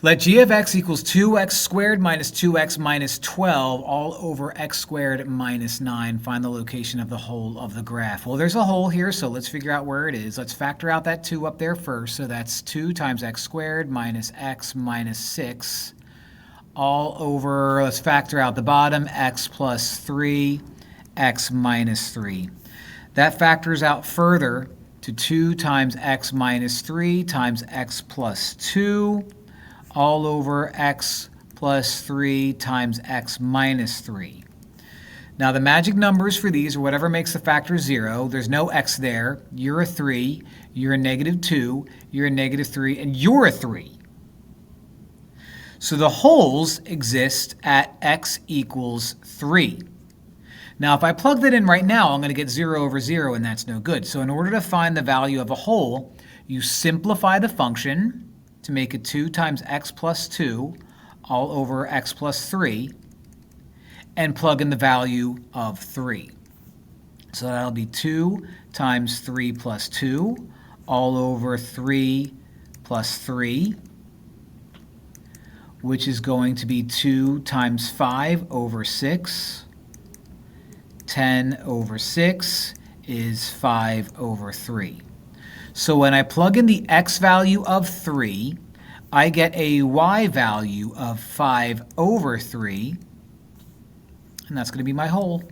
Let g of x equals 2x squared minus 2x minus 12 all over x squared minus 9. Find the location of the hole of the graph. Well, there's a hole here, so let's figure out where it is. Let's factor out that 2 up there first. So that's 2 times x squared minus x minus 6 all over, let's factor out the bottom, x plus 3, x minus 3. That factors out further to 2 times x minus 3 times x plus 2. All over x plus 3 times x minus 3. Now the magic numbers for these are whatever makes the factor 0. There's no x there. You're a 3. You're a negative 2. You're a negative 3. And you're a 3. So the holes exist at x equals 3. Now if I plug that in right now, I'm going to get 0 over 0, and that's no good. So in order to find the value of a hole, you simplify the function to make it 2 times x plus 2 all over x plus 3, and plug in the value of 3. So that'll be 2 times 3 plus 2 all over 3 plus 3, which is going to be 2 times 5 over 6. 10 over 6 is 5 over 3. So when I plug in the x value of 3, I get a y value of 5 over 3, and that's going to be my hole.